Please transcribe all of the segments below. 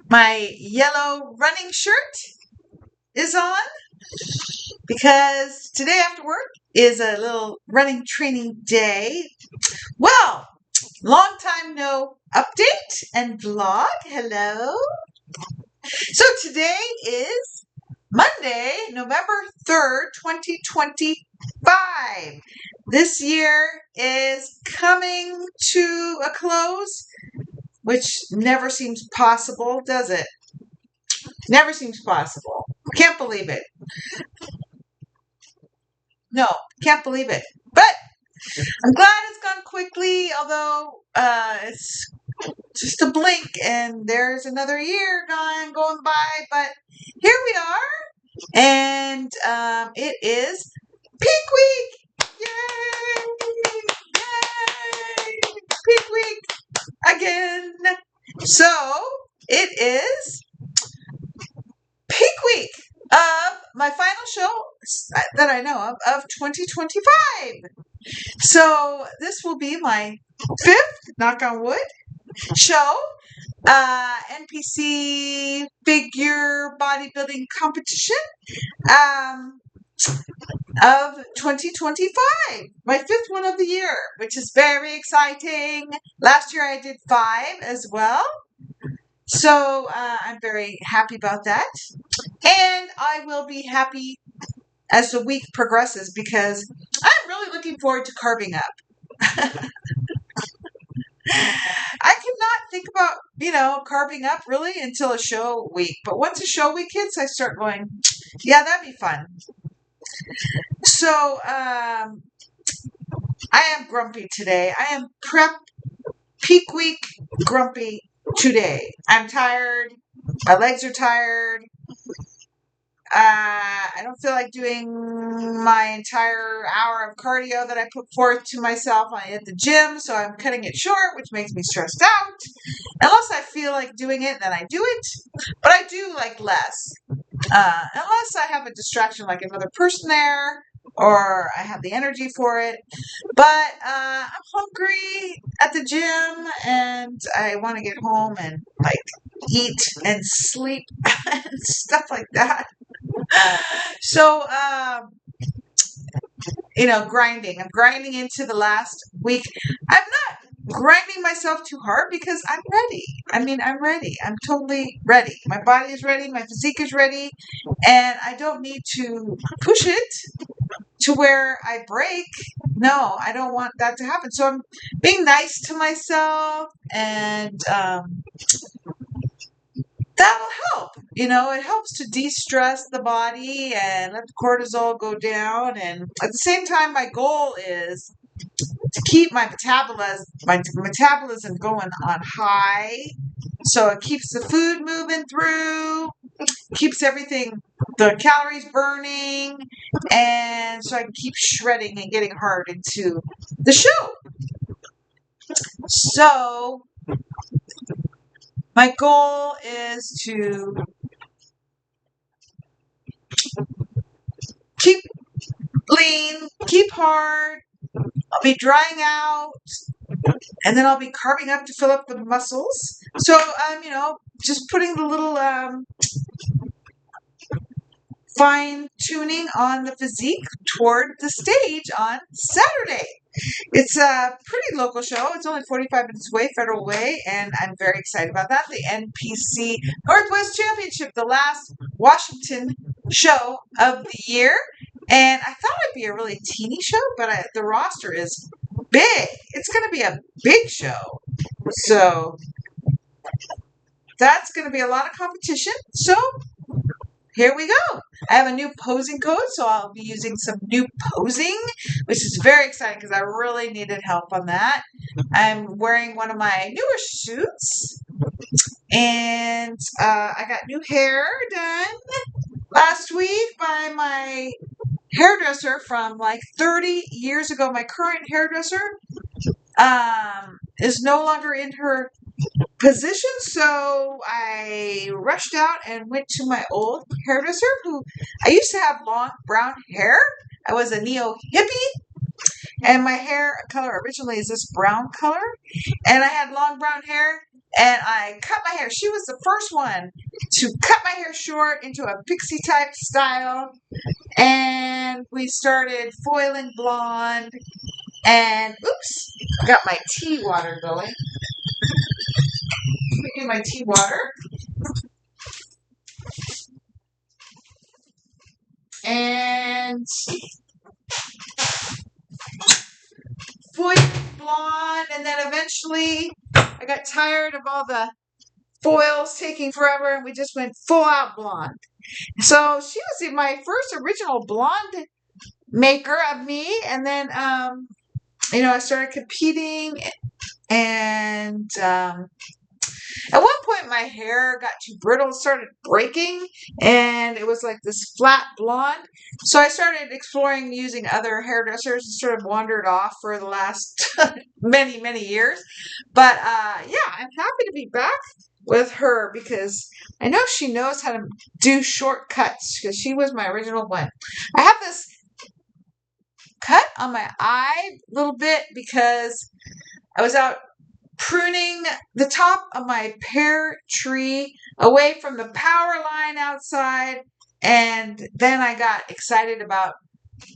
My yellow running shirt is on because today after work is a little running training day. Well, long time no update and vlog. Hello. So today is Monday, November 3rd, 2025. This year is coming to a close, which never seems possible, does it? Never seems possible. Can't believe it. No, can't believe it. But I'm glad it's gone quickly, although it's just a blink and there's another year going by. But here we are, and it is Peak Week. Yay! Yay! Peak Week again. So it is Peak Week of my final show that I know of 2025. So this will be my fifth, knock on wood, show. NPC figure bodybuilding competition of 2025. My fifth one of the year, which is very exciting. Last year I did 5 as well. So I'm very happy about that. And I will be happy as the week progresses because I'm really looking forward to carving up. I cannot think about, carving up really until a show week. But once a show week hits, I start going, yeah, that'd be fun. So I am grumpy today. I am peak week grumpy today. I'm tired. My legs are tired. I don't feel like doing my entire hour of cardio that I put forth to myself at the gym, so I'm cutting it short, which makes me stressed out. Unless I feel like doing it, then I do it. But I do like less. Unless I have a distraction like another person there, or I have the energy for it. But I'm hungry at the gym, and I want to get home and eat and sleep and stuff like that. So, grinding. I'm grinding into the last week. I'm not grinding myself too hard because I'm ready. I'm ready. I'm totally ready. My body is ready. My physique is ready. And I don't need to push it to where I break. No, I don't want that to happen. So I'm being nice to myself, and that'll help. It helps to de-stress the body and let the cortisol go down. And at the same time, my goal is to keep my metabolism going on high. So it keeps the food moving through, keeps everything, the calories burning, and so I can keep shredding and getting hard into the show. So my goal is to keep lean, keep hard. I'll be drying out, and then I'll be carving up to fill up the muscles. So I'm, just putting the little fine tuning on the physique toward the stage on Saturday. It's a pretty local show. It's only 45 minutes away, Federal Way, and I'm very excited about that. The NPC Northwest Championship, the last Washington show of the year. And I thought it'd be a really teeny show, but the roster is big. It's going to be a big show. So that's going to be a lot of competition. So here we go. I have a new posing code, so I'll be using some new posing, which is very exciting because I really needed help on that. I'm wearing one of my newer suits, and I got new hair done last week by my hairdresser from 30 years ago. My current hairdresser is no longer in her position, so I rushed out and went to my old hairdresser who I used to have long brown hair. I was a neo hippie, and my hair color originally is this brown color, and I had long brown hair, and I cut my hair. She was the first one to cut my hair short into a pixie type style. And we started foiling blonde. And oops, got my tea water going. Let me get my tea water. And foiled blonde, and then eventually I got tired of all the foils taking forever, and we just went full out blonde. So she was my first original blonde maker of me, and then I started competing, and at one point my hair got too brittle, started breaking, and it was like this flat blonde. So I started exploring using other hairdressers and sort of wandered off for the last many, many years. But yeah, I'm happy to be back with her because I know she knows how to do shortcuts because she was my original one. I have this cut on my eye a little bit because I was out pruning the top of my pear tree away from the power line outside, and then I got excited about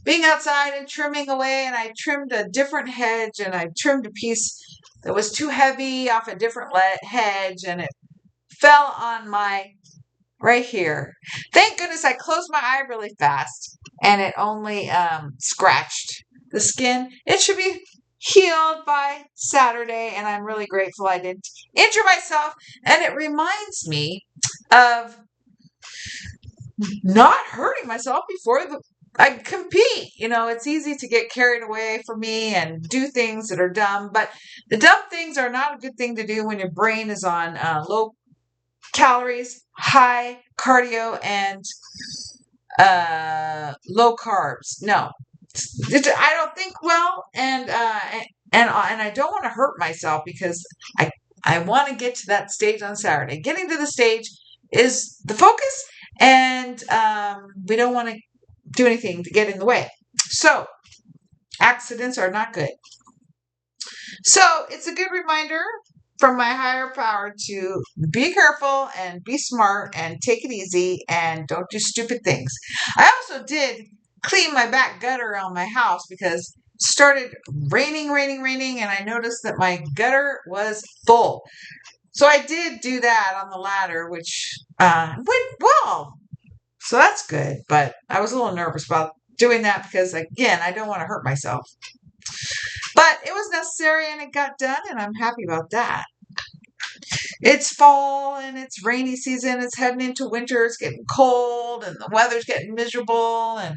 being outside and trimming away, and I trimmed a different hedge, and I trimmed a piece that was too heavy off a different hedge, and it fell on my right here. Thank goodness I closed my eye really fast, and it only scratched the skin. It should be healed by Saturday, and I'm really grateful I didn't injure myself. And it reminds me of not hurting myself before I compete. It's easy to get carried away for me and do things that are dumb, but the dumb things are not a good thing to do when your brain is on low calories, high cardio, and low carbs. No, I don't think well, and I don't want to hurt myself because I want to get to that stage on Saturday. Getting to the stage is the focus, and we don't want to do anything to get in the way. So accidents are not good. So it's a good reminder from my higher power to be careful and be smart and take it easy and don't do stupid things. I also did clean my back gutter on my house because it started raining, and I noticed that my gutter was full. So I did do that on the ladder, which went well. So that's good, but I was a little nervous about doing that because, again, I don't want to hurt myself. But it was necessary and it got done, and I'm happy about that. It's fall and it's rainy season. It's heading into winter. It's getting cold and the weather's getting miserable and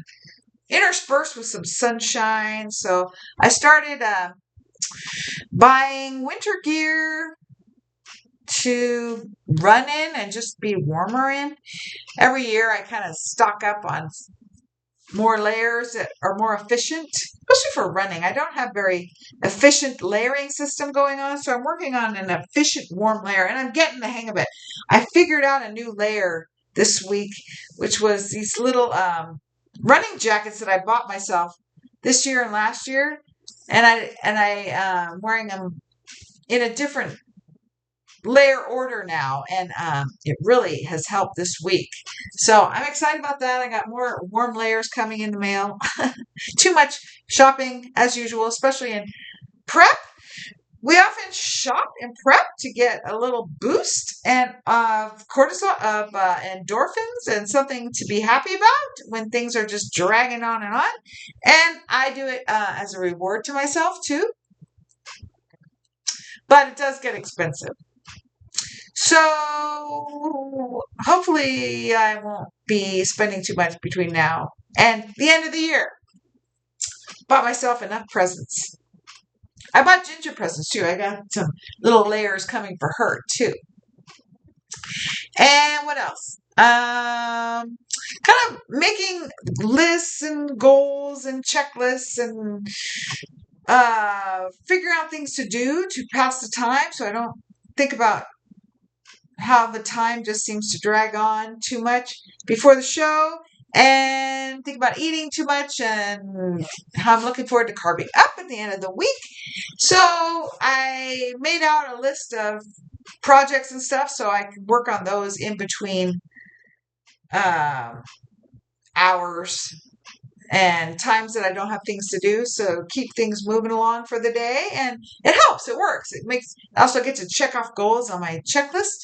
interspersed with some sunshine. So I started buying winter gear to run in and just be warmer in. Every year I kind of stock up on more layers that are more efficient, especially for running. I don't have very efficient layering system going on, so I'm working on an efficient warm layer, and I'm getting the hang of it. I figured out a new layer this week, which was these little running jackets that I bought myself this year and last year, and I wearing them in a different layer order now, and it really has helped this week. So I'm excited about that. I got more warm layers coming in the mail. Too much shopping as usual, especially in prep. We often shop in prep to get a little boost and cortisol, of endorphins, and something to be happy about when things are just dragging on. And I do it as a reward to myself too. But it does get expensive. So hopefully I won't be spending too much between now and the end of the year. Bought myself enough presents. I bought Ginger presents too. I got some little layers coming for her too. And what else? Kind of making lists and goals and checklists and figuring out things to do to pass the time so I don't think about how the time just seems to drag on too much before the show, and think about eating too much and how I'm looking forward to carving up at the end of the week. So I made out a list of projects and stuff, so I can work on those in between um, hours and times that I don't have things to do. So keep things moving along for the day, and it helps. It works. It makes. I also get to check off goals on my checklist.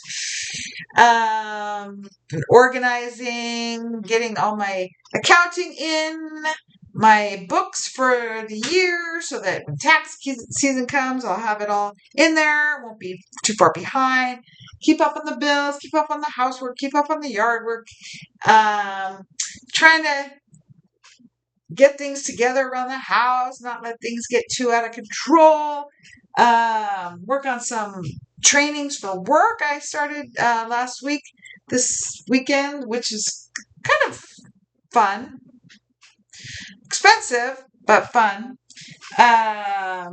Organizing, getting all my accounting in, my books for the year, so that when tax season comes, I'll have it all in there. Won't be too far behind. Keep up on the bills. Keep up on the housework. Keep up on the yard work. Trying to get things together around the house, not let things get too out of control. Work on some trainings for work I started this weekend, which is kind of fun. Expensive, but fun. But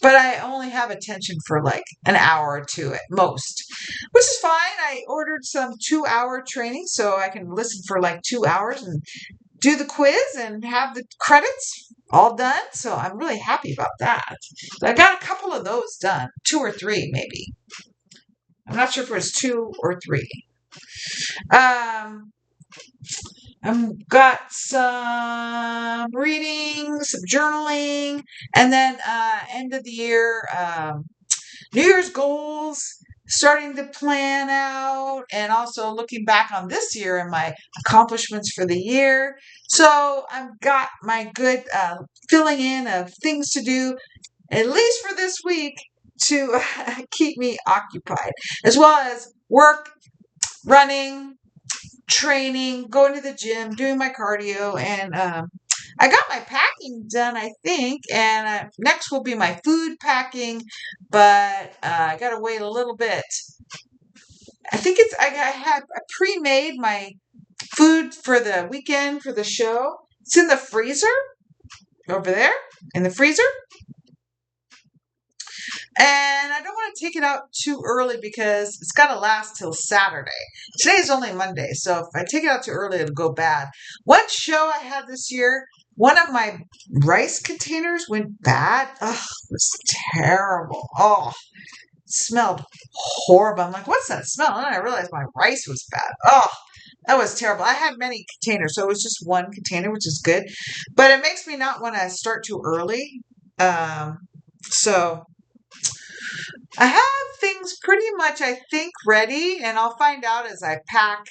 I only have attention for like an hour or two at most, which is fine. I ordered some 2-hour training so I can listen for like 2 hours and do the quiz and have the credits all done. So I'm really happy about that. So I got a couple of those done, 2 or 3 maybe. I'm not sure if it was 2 or 3. I've got some reading, some journaling, and then end of the year, New Year's goals, starting to plan out, and also looking back on this year and my accomplishments for the year. So I've got my good filling in of things to do, at least for this week, to keep me occupied, as well as work, running, training, going to the gym, doing my cardio, and I got my packing done, I think, and next will be my food packing, but I got to wait a little bit. I think I pre-made my food for the weekend for the show. It's in the freezer over there in the freezer. And I don't want to take it out too early because it's got to last till Saturday. Today is only Monday, so if I take it out too early, it'll go bad. One show I had this year, one of my rice containers went bad. Ugh, it was terrible. Oh, it smelled horrible. I'm like, what's that smell? And then I realized my rice was bad. Oh, that was terrible. I had many containers, so it was just one container, which is good. But it makes me not want to start too early. So I have things pretty much, I think, ready, and I'll find out as I pack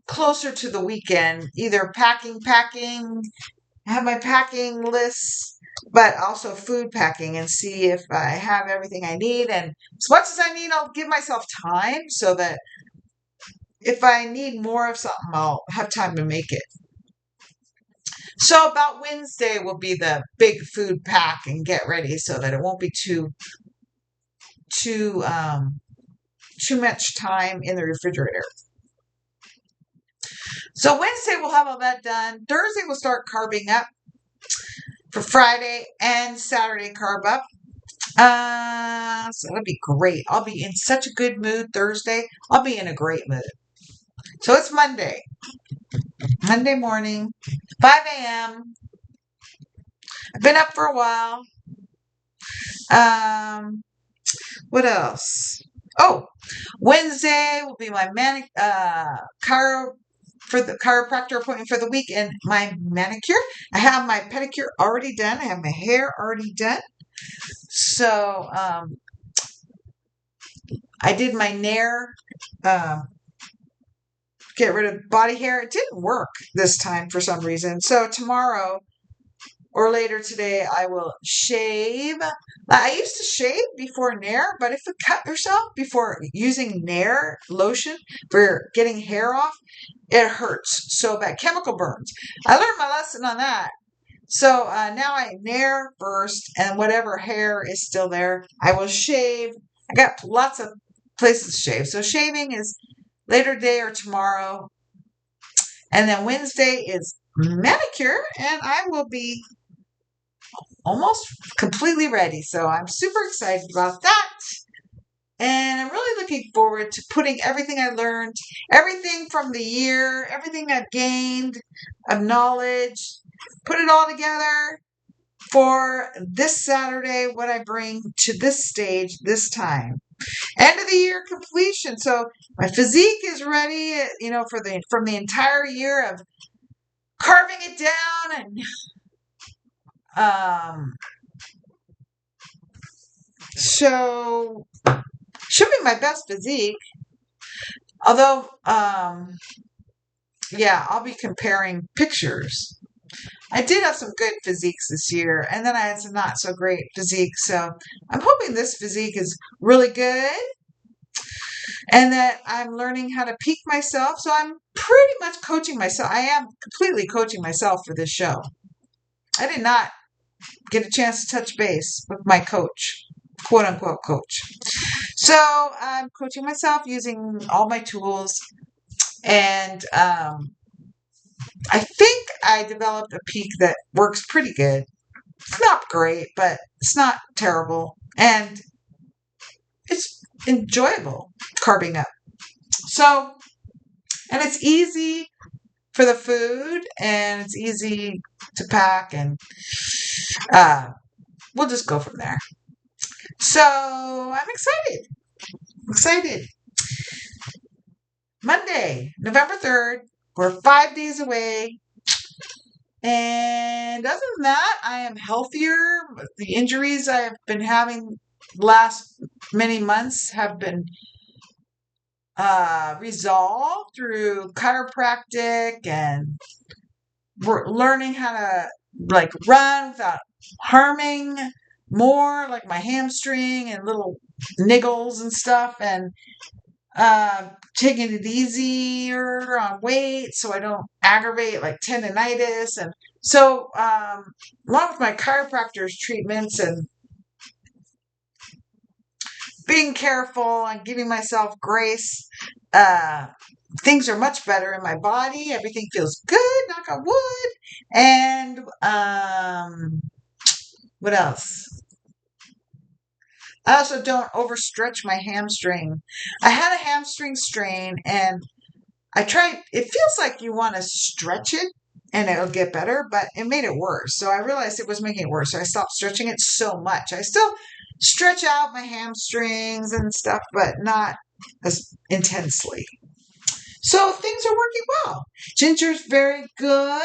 closer to the weekend, either packing, I have my packing lists, but also food packing, and see if I have everything I need. And as much as I need, I'll give myself time so that if I need more of something, I'll have time to make it. So about Wednesday will be the big food pack and get ready so that it won't be too much time in the refrigerator. So Wednesday we'll have all that done. Thursday we'll start carbing up for Friday and Saturday carb up. So that'll be great. I'll be in such a good mood Thursday. I'll be in a great mood. So it's Monday morning, 5 a.m. I've been up for a while. What else? Oh, Wednesday will be my chiropractor appointment for the week, and my manicure. I have my pedicure already done. I have my hair already done. So I did my Nair, get rid of body hair. It didn't work this time for some reason. So tomorrow or later today, I will shave. I used to shave before Nair, but if you cut yourself before using Nair lotion for getting hair off, it hurts so bad. Chemical burns. I learned my lesson on that. So now I Nair first, and whatever hair is still there, I will shave. I got lots of places to shave. So shaving is later today or tomorrow. And then Wednesday is manicure, and I will be almost completely ready. So I'm super excited about that. And I'm really looking forward to putting everything I learned, everything from the year, everything I've gained of knowledge, put it all together for this Saturday, what I bring to this stage this time. End of the year completion. So my physique is ready, from the entire year of carving it down and so should be my best physique. Although, yeah, I'll be comparing pictures. I did have some good physiques this year, and then I had some not so great physiques. So I'm hoping this physique is really good and that I'm learning how to peak myself. So I'm pretty much coaching myself. I am completely coaching myself for this show. I did not get a chance to touch base with my coach, quote unquote coach. So I'm coaching myself using all my tools, and I think I developed a peak that works pretty good. It's not great, but it's not terrible, and it's enjoyable carving up. So, and it's easy for the food, and it's easy to pack, and we'll just go from there. So I'm excited. Excited. Monday, November 3rd. We're 5 days away. And other than that, I am healthier. The injuries I have been having last many months have been resolved through chiropractic, and we're learning how to run without harming more, like my hamstring and little niggles and stuff, and taking it easier on weight so I don't aggravate like tendonitis. And so along with my chiropractor's treatments and being careful and giving myself grace, things are much better in my body. Everything feels good, knock on wood. And what else? I also don't overstretch my hamstring. I had a hamstring strain, and I tried. It feels like you want to stretch it and it'll get better, but it made it worse. So I realized it was making it worse. So I stopped stretching it so much. I still stretch out my hamstrings and stuff, but not as intensely. So things are working well. Ginger's very good.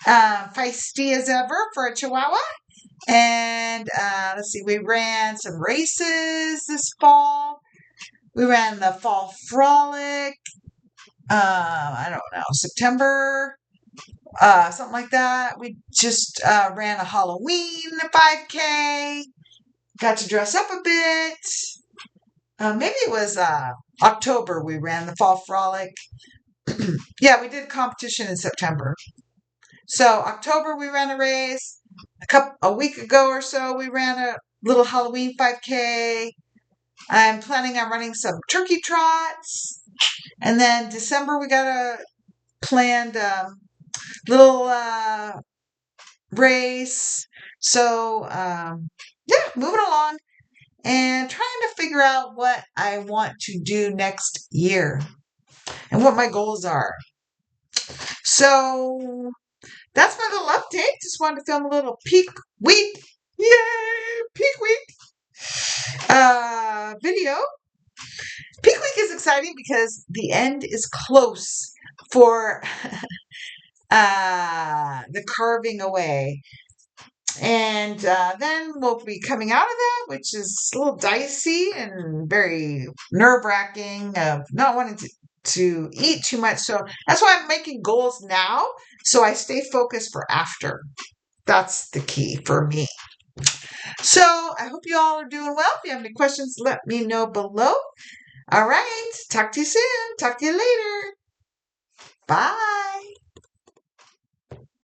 Feisty as ever for a Chihuahua. And let's see, we ran some races this fall. We ran the fall frolic. I don't know, September, something like that. We just ran a Halloween 5K. Got to dress up a bit. Maybe it was October we ran the fall frolic. Yeah, we did a competition in September. So October we ran a race. A week ago or so we ran a little Halloween 5K. I'm planning on running some turkey trots. And then December we got a planned little race. So yeah, moving along and trying to figure out what I want to do next year and what my goals are. So that's my little update. Just wanted to film a little peak week. Yay! Peak week video. Peak week is exciting because the end is close for the carving away. And then we'll be coming out of that, which is a little dicey and very nerve-wracking of not wanting to eat too much. So that's why I'm making goals now, so I stay focused for after. That's the key for me. So I hope you all are doing well. If you have any questions, let me know below. All right. Talk to you soon. Talk to you later. Bye.